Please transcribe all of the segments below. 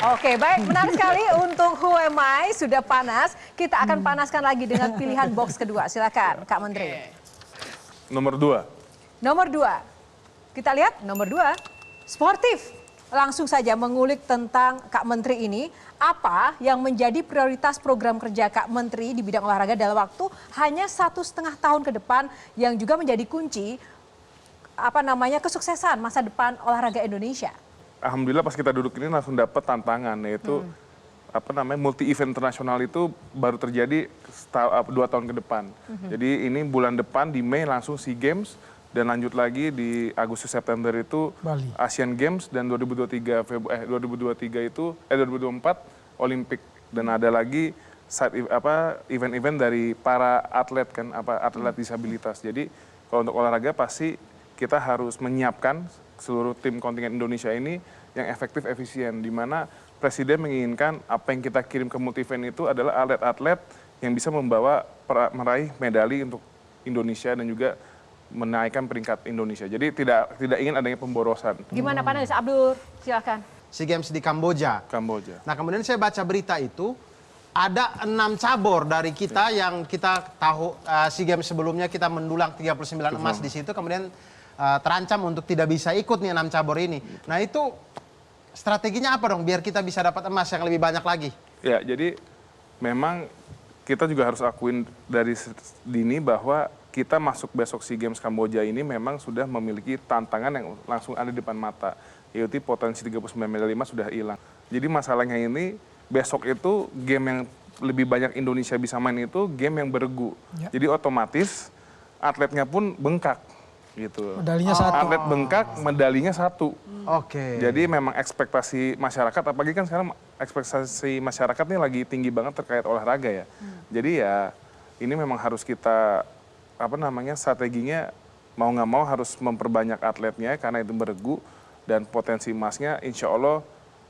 Oke, baik. Menarik sekali untuk Who Am I, sudah panas. Kita akan panaskan lagi dengan pilihan box kedua. Silakan, Kak Menteri. Nomor 2. Nomor 2. Kita lihat nomor 2. Sportif. Langsung saja mengulik tentang Kak Menteri ini. Apa yang menjadi prioritas program kerja Kak Menteri di bidang olahraga dalam waktu hanya 1,5 tahun ke depan yang juga menjadi kunci kesuksesan masa depan olahraga Indonesia? Alhamdulillah pas kita duduk ini langsung dapat tantangan, yaitu multi event internasional itu baru terjadi 2 tahun ke depan. Jadi ini bulan depan di Mei langsung SEA Games dan lanjut lagi di Agustus September itu Bali. Asian Games dan 2024 Olimpik, dan ada lagi event-event dari para atlet atlet disabilitas. Jadi kalau untuk olahraga pasti kita harus menyiapkan seluruh tim kontingen Indonesia ini yang efektif, efisien, di mana Presiden menginginkan apa yang kita kirim ke multi event itu adalah atlet-atlet yang bisa meraih medali untuk Indonesia dan juga menaikkan peringkat Indonesia. Jadi tidak ingin adanya pemborosan. Gimana panelis? Abdur, silakan. SEA Games di Kamboja. Nah, kemudian saya baca berita itu ada 6 cabur dari kita yang kita tahu SEA Games sebelumnya kita mendulang 39 emas di situ, kemudian terancam untuk tidak bisa ikut nih 6 cabur ini. Nah, itu strateginya apa dong biar kita bisa dapat emas yang lebih banyak lagi? Ya, jadi memang kita juga harus akuin dari dini bahwa kita masuk besok SEA Games Kamboja ini memang sudah memiliki tantangan yang langsung ada di depan mata, yaitu potensi 39 medali emas sudah hilang. Jadi masalahnya ini besok itu game yang lebih banyak Indonesia bisa main itu game yang beregu. Ya. Jadi otomatis atletnya pun bengkak gitu. Medalinya 1. Atlet bengkak, medalinya 1. Oke. Jadi memang ekspektasi masyarakat, apalagi kan sekarang ekspektasi masyarakat ini lagi tinggi banget terkait olahraga ya. Jadi ya ini memang harus kita strateginya mau nggak mau harus memperbanyak atletnya karena itu beregu, dan potensi emasnya insya Allah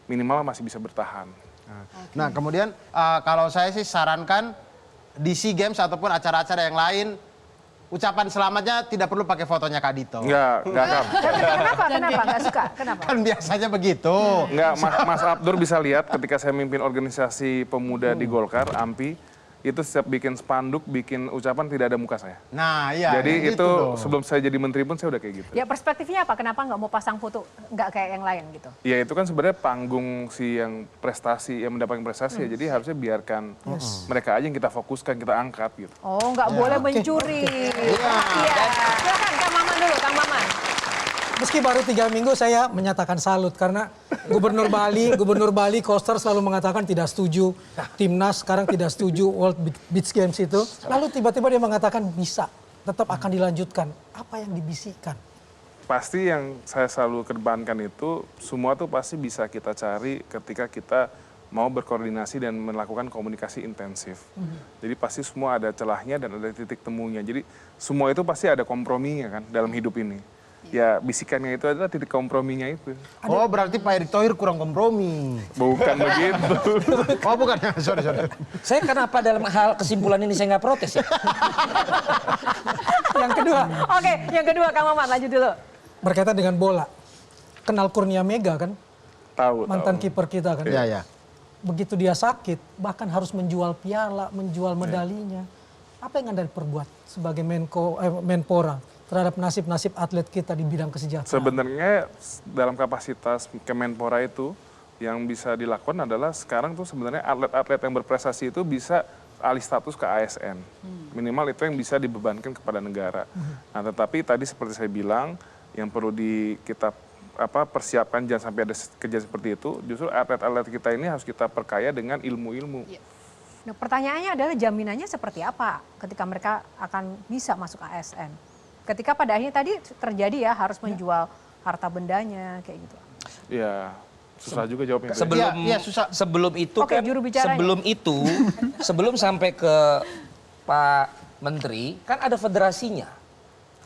minimal masih bisa bertahan. Nah, kemudian kalau saya sih sarankan di SEA Games ataupun acara-acara yang lain, ucapan selamatnya tidak perlu pakai fotonya Kak Dito. Enggak. Kenapa? Nggak suka? Kenapa? Kan biasanya begitu. Enggak, Mas Abdur bisa lihat ketika saya mimpin organisasi pemuda di Golkar, AMPI, itu setiap bikin spanduk, bikin ucapan tidak ada muka saya. Nah, iya. Jadi itu sebelum saya jadi menteri pun saya udah kayak gitu. Ya, perspektifnya apa? Kenapa nggak mau pasang foto nggak kayak yang lain gitu? Ya itu kan sebenarnya panggung yang mendapatkan prestasi ya, jadi harusnya biarkan mereka aja yang kita fokuskan, kita angkat gitu. Oh, nggak boleh mencuri. Iya. Silakan Kang Maman dulu, Kang Maman. Meski baru 3 minggu saya menyatakan salut karena Gubernur Bali Koster selalu mengatakan tidak setuju timnas, sekarang tidak setuju World Beach Games itu. Lalu tiba-tiba dia mengatakan bisa, tetap akan dilanjutkan. Apa yang dibisikkan? Pasti yang saya selalu kedepankan itu semua tuh pasti bisa kita cari ketika kita mau berkoordinasi dan melakukan komunikasi intensif. Jadi pasti semua ada celahnya dan ada titik temunya. Jadi semua itu pasti ada komprominya kan dalam hidup ini. Ya bisikannya itu adalah titik komprominya itu. Oh, berarti Pak Erick Thohir kurang kompromi. Bukan begitu. Oh, bukan. Sorry. Saya kenapa dalam hal kesimpulan ini saya nggak protes ya? Yang kedua. Oke, yang kedua Kang Maman, lanjut dulu. Berkaitan dengan bola. Kenal Kurnia Mega kan? Tahu. Mantan kiper kita kan? Iya. Begitu dia sakit, bahkan harus menjual piala, menjual medalinya. Apa yang Anda perbuat sebagai Menpora terhadap nasib-nasib atlet kita di bidang kesejahteraan? Sebenarnya dalam kapasitas Kemenpora itu yang bisa dilakukan adalah sekarang tuh sebenarnya atlet-atlet yang berprestasi itu bisa alih status ke ASN. Minimal itu yang bisa dibebankan kepada negara. Nah, tetapi tadi seperti saya bilang, yang perlu kita persiapkan jangan sampai ada kejadian seperti itu. Justru atlet-atlet kita ini harus kita perkaya dengan ilmu-ilmu. Nah, pertanyaannya adalah jaminannya seperti apa ketika mereka akan bisa masuk ASN? Ketika pada akhirnya tadi terjadi ya harus menjual harta bendanya kayak gitu. Ya, susah juga jawabnya. Sebelum itu Oke, kan, juru bicaranya. sebelum sampai ke Pak Menteri, kan ada federasinya.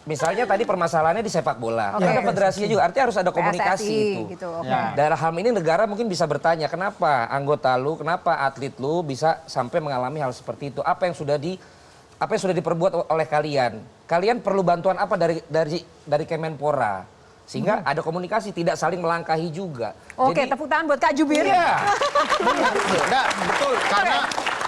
Misalnya tadi permasalahannya di sepak bola, ada federasinya juga, artinya harus ada komunikasi PSSI, itu. gitu, Dalam hal ini negara mungkin bisa bertanya, kenapa anggota lu, kenapa atlet lu bisa sampai mengalami hal seperti itu? Apa yang sudah diperbuat oleh kalian? Kalian perlu bantuan apa dari Kemenpora? Sehingga ada komunikasi, tidak saling melangkahi juga. Oke, Jadi, tepuk tangan buat Kak Jubir. iya. Enggak, betul. Karena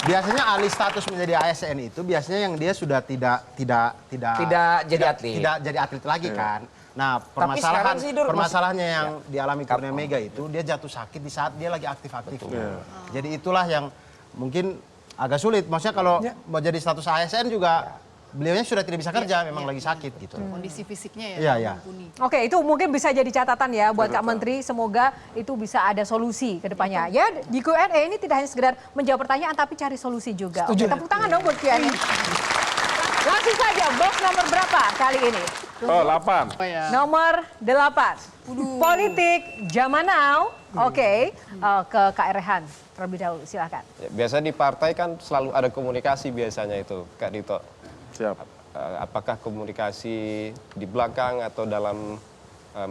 biasanya alih status menjadi ASN itu biasanya yang dia sudah tidak jadi atlet. Tidak jadi atlet lagi kan. Nah, sekarang sih, Dur, permasalahannya yang dialami Kurnia Mega itu dia jatuh sakit di saat dia lagi aktif-aktifnya. Jadi itulah yang mungkin agak sulit. Maksudnya kalau mau jadi status ASN juga beliaunya sudah tidak bisa kerja, memang lagi sakit gitu. Kondisi fisiknya ya. Iya, iya. mumpuni. Oke, itu mungkin bisa jadi catatan ya buat Kak Menteri. Semoga itu bisa ada solusi ke depannya. Ya, di Q&A ini tidak hanya sekedar menjawab pertanyaan, tapi cari solusi juga. Oke, tepuk tangan dong buat Q&A. Langsung saja, box nomor berapa kali ini? Oh, 8. Oh ya. Nomor 8. Politik zaman now. Oke, ke Kak Rehan terlebih dahulu, silakan. Ya, biasa di partai kan selalu ada komunikasi biasanya itu, Kak Dito. Siap. Apakah komunikasi di belakang atau dalam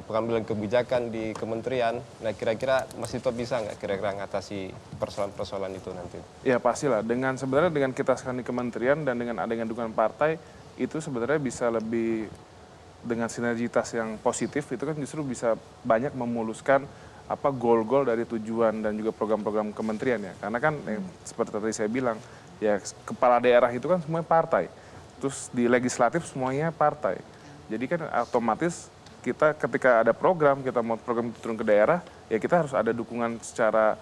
pengambilan kebijakan di kementerian? Nah kira-kira Mas Dito bisa nggak kira-kira ngatasi persoalan-persoalan itu nanti? Ya pastilah, sebenarnya dengan kita sekarang di kementerian dan dengan adanya dukungan partai, itu sebenarnya bisa lebih dengan sinergitas yang positif, itu kan justru bisa banyak memuluskan goal-goal dari tujuan dan juga program-program kementerian ya. Karena kan seperti tadi saya bilang, ya kepala daerah itu kan semuanya partai. Terus di legislatif semuanya partai. Jadi kan otomatis kita ketika ada program, kita mau program itu turun ke daerah, ya kita harus ada dukungan secara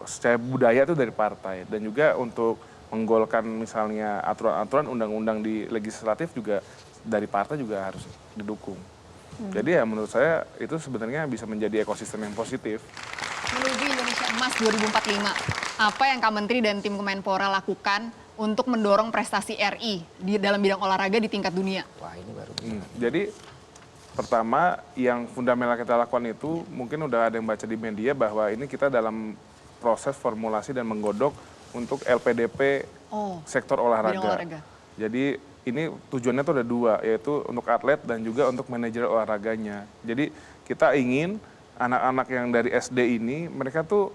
secara budaya itu dari partai. Dan juga untuk menggolkan misalnya aturan-aturan undang-undang di legislatif juga dari partai juga harus didukung. Jadi ya menurut saya itu sebenarnya bisa menjadi ekosistem yang positif. Menuju Indonesia Emas 2045, apa yang Kak Menteri dan tim Kemenpora lakukan untuk mendorong prestasi RI di dalam bidang olahraga di tingkat dunia? Wah ini baru. Jadi pertama yang fundamental kita lakukan itu mungkin udah ada yang baca di media bahwa ini kita dalam proses formulasi dan menggodok untuk LPDP sektor Bidang olahraga. olahraga. Jadi ini tujuannya tuh ada dua, yaitu untuk atlet dan juga untuk manajer olahraganya. Jadi kita ingin anak-anak yang dari SD ini mereka tuh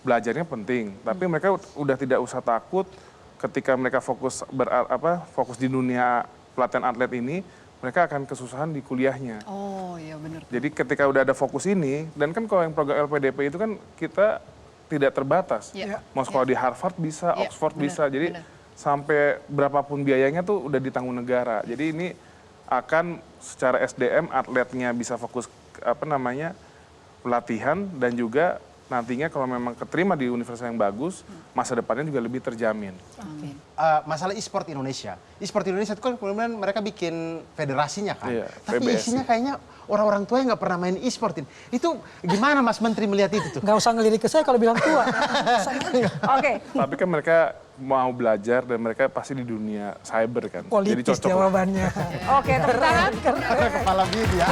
belajarnya penting, tapi mereka udah tidak usah takut ketika mereka fokus fokus di dunia pelatihan atlet ini, mereka akan kesusahan di kuliahnya. Oh iya benar. Jadi ketika udah ada fokus ini, dan kan kalau yang program LPDP itu kan kita tidak terbatas. Iya. Mau sekolah di Harvard bisa, Iya, Oxford benar, bisa. Jadi benar. sampai berapapun biayanya tuh udah ditanggung negara. Jadi ini akan secara SDM atletnya bisa fokus pelatihan dan juga nantinya kalau memang keterima di universitas yang bagus, masa depannya juga lebih terjamin. Amin. Masalah e-sport Indonesia. E-sport Indonesia itu kan kemudian mereka bikin federasinya kan. Iya, Tapi PBSI. isinya kayaknya orang-orang tua yang nggak pernah main e-sport ini. Itu gimana Mas Menteri melihat itu tuh? Nggak usah ngelirik ke saya kalau bilang tua. Oke, Tapi kan mereka mau belajar dan mereka pasti di dunia cyber kan. Jadi Politis cocok lah. jawabannya. oke, tepuk tangan. Kepala bin ya.